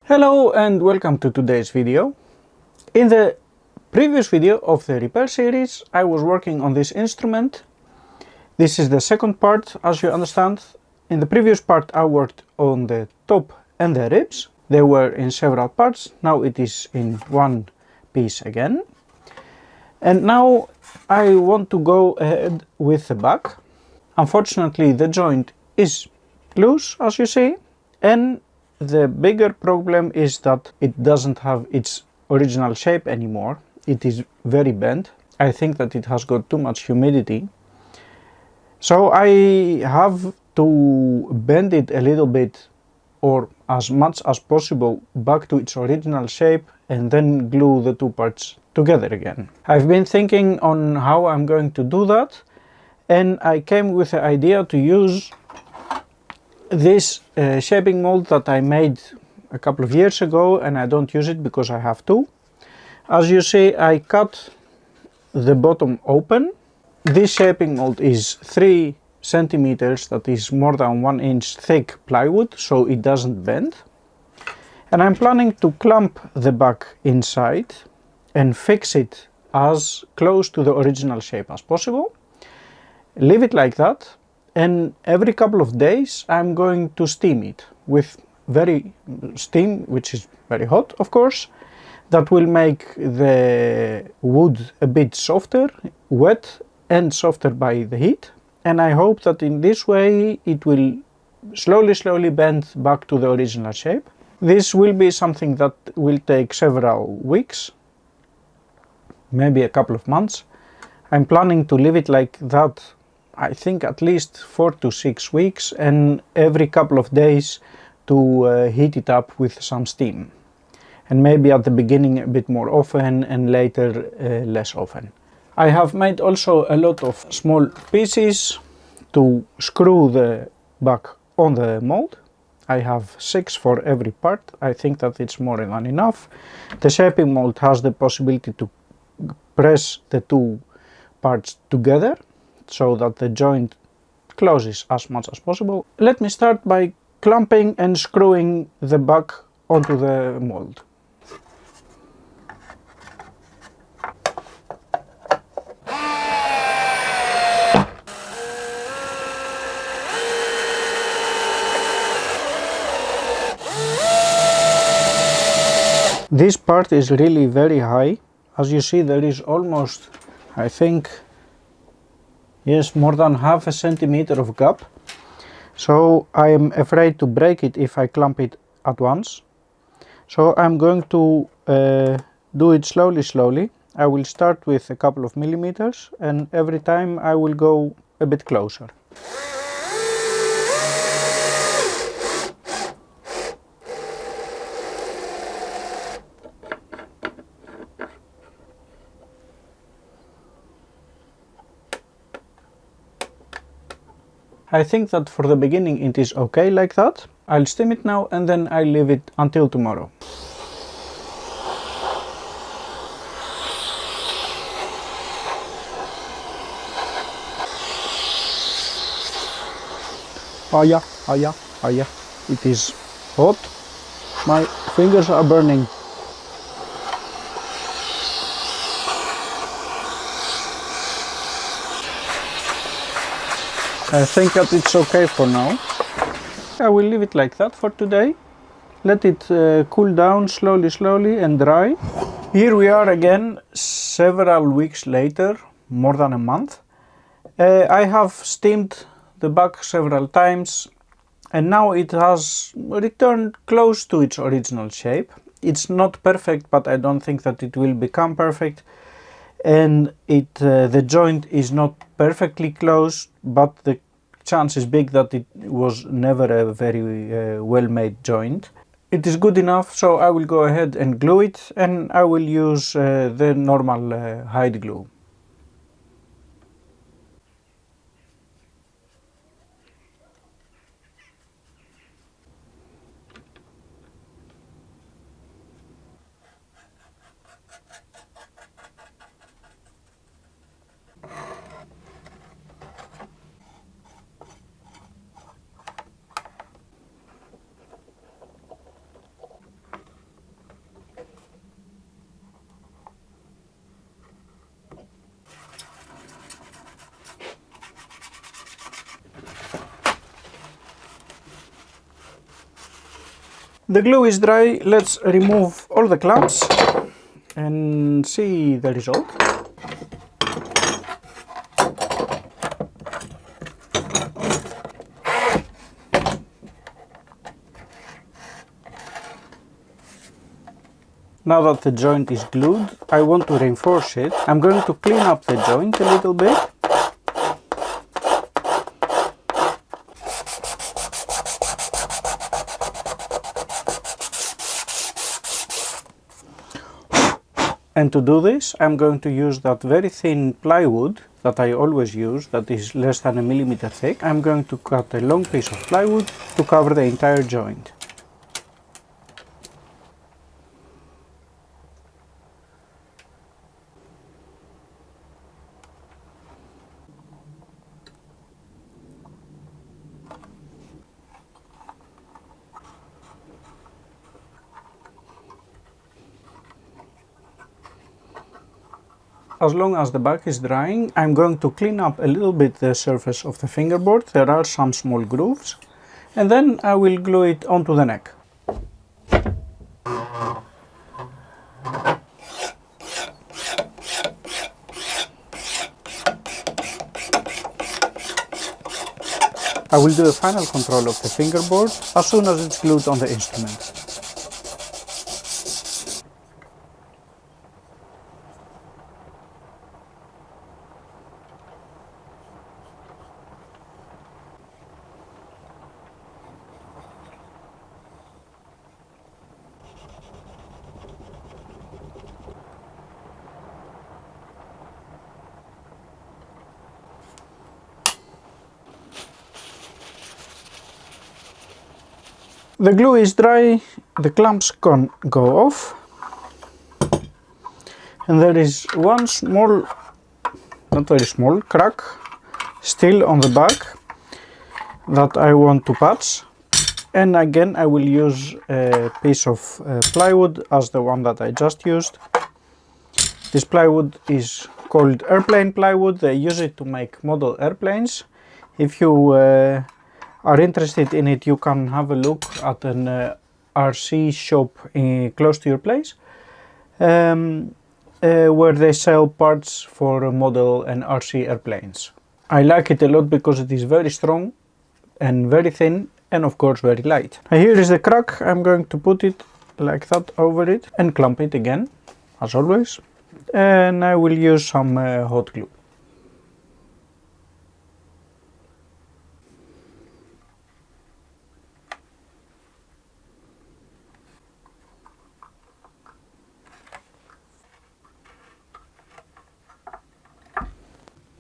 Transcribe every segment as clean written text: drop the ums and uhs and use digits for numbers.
Hello and welcome to today's video. In the previous video of the repair series I was working on this instrument. This is the second part, as you understand. In the previous part I worked on the top and the ribs. They were in several parts, now it is in one piece again. And now I want to go ahead with the back. Unfortunately the joint is loose, as you see, and the bigger problem is that it doesn't have its original shape anymore. It is very bent. I think that it has got too much humidity. So I have to bend it a little bit, or as much as possible, back to its original shape and then glue the two parts together again. I've been thinking on how I'm going to do that, and I came with the idea to use this shaping mold that I made a couple of years ago, and I don't use it because I have to. As you see, I cut the bottom open. This shaping mold is 3 centimeters, that is more than 1 inch thick plywood, so it doesn't bend. And I'm planning to clamp the back inside and fix it as close to the original shape as possible. Leave it like that. And every couple of days I'm going to steam it with steam, which is very hot, of course. That will make the wood a bit softer, wet and softer by the heat. And I hope that in this way it will slowly bend back to the original shape. This will be something that will take several weeks, maybe a couple of months. I'm planning to leave it like that, I think at least 4 to 6 weeks, and every couple of days to heat it up with some steam. And maybe at the beginning a bit more often and later less often. I have made also a lot of small pieces to screw the back on the mold. I have 6 for every part. I think that it's more than enough. The shaping mold has the possibility to press the two parts together, so that the joint closes as much as possible. Let me start by clamping and screwing the back onto the mold. This part is really very high. As you see, there is almost, I think, yes, more than half a centimeter of gap. So I am afraid to break it if I clamp it at once. So I'm going to do it slowly. I will start with a couple of millimeters, and every time I will go a bit closer. I think that for the beginning it is okay like that. I'll steam it now and then I'll leave it until tomorrow. Oh yeah, it is hot. My fingers are burning. I think that it's okay for now. I will leave it like that for today. Let it cool down slowly and dry. Here we are again, several weeks later, more than a month. I have steamed the back several times, and now it has returned close to its original shape. It's not perfect, but I don't think that it will become perfect. And the joint is not perfectly close, but the chance is big that it was never a very well-made joint. It is good enough, so I will go ahead and glue it, and I will use the normal hide glue. The glue is dry, let's remove all the clamps and see the result. Now that the joint is glued, I want to reinforce it. I'm going to clean up the joint a little bit. And to do this, I'm going to use that very thin plywood that I always use, that is less than 1 millimeter thick. I'm going to cut a long piece of plywood to cover the entire joint. As long as the back is drying, I'm going to clean up a little bit the surface of the fingerboard. There are some small grooves, and then I will glue it onto the neck. I will do a final control of the fingerboard as soon as it's glued on the instrument. The glue is dry, the clamps can go off, and there is one small, not very small, crack still on the back that I want to patch. And again I will use a piece of plywood as the one that I just used. This plywood is called airplane plywood. They use it to make model airplanes. If you are interested in it, you can have a look at an RC shop close to your place, where they sell parts for model and RC airplanes. I like it a lot because it is very strong and very thin, and of course very light. Here is the crack. I'm going to put it like that over it and clamp it again, as always, and I will use some hot glue.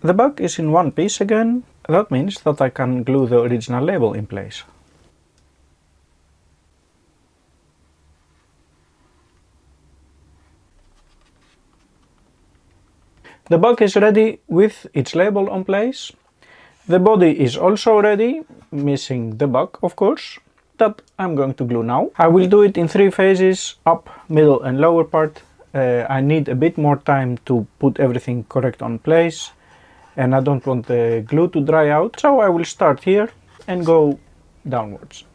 The back is in one piece again. That means that I can glue the original label in place. The back is ready with its label on place. The body is also ready, missing the back of course, that I'm going to glue now. I will do it in 3 phases, up, middle and lower part. I need a bit more time to put everything correct on place, and I don't want the glue to dry out, so I will start here and go downwards.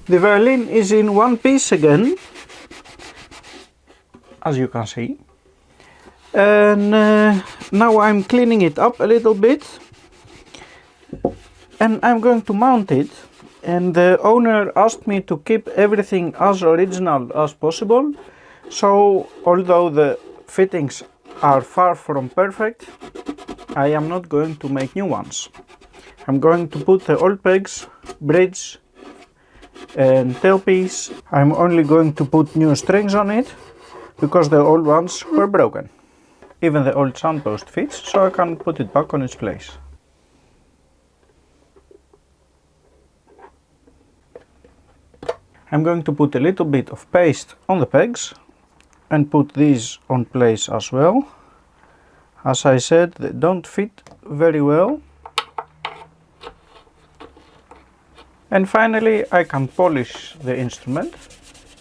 The violin is in one piece again, as you can see. And now I'm cleaning it up a little bit. And I'm going to mount it. And the owner asked me to keep everything as original as possible. So, although the fittings are far from perfect, I am not going to make new ones. I'm going to put the old pegs, bridge and tailpiece. I'm only going to put new strings on it because the old ones were broken. Even the old soundpost fits, so I can put it back on its place. I'm going to put a little bit of paste on the pegs and put these on place as well. As I said, they don't fit very well. And finally I can polish the instrument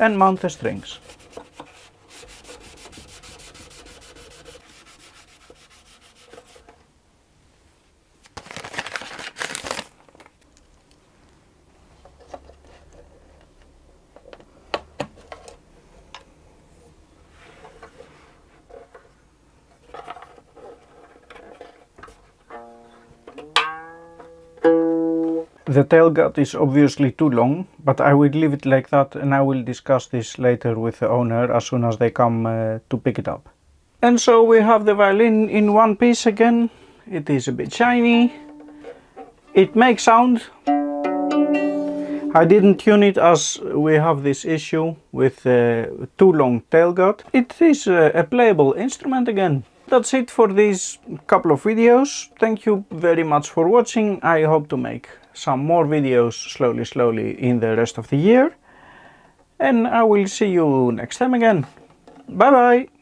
and mount the strings. The tail gut is obviously too long, but I will leave it like that and I will discuss this later with the owner as soon as they come to pick it up. And so we have the violin in one piece again. It is a bit shiny. It makes sound. I didn't tune it as we have this issue with too long tail gut. It is a playable instrument again. That's it for these couple of videos. Thank you very much for watching. I hope to make some more videos slowly in the rest of the year. And I will see you next time again. Bye bye!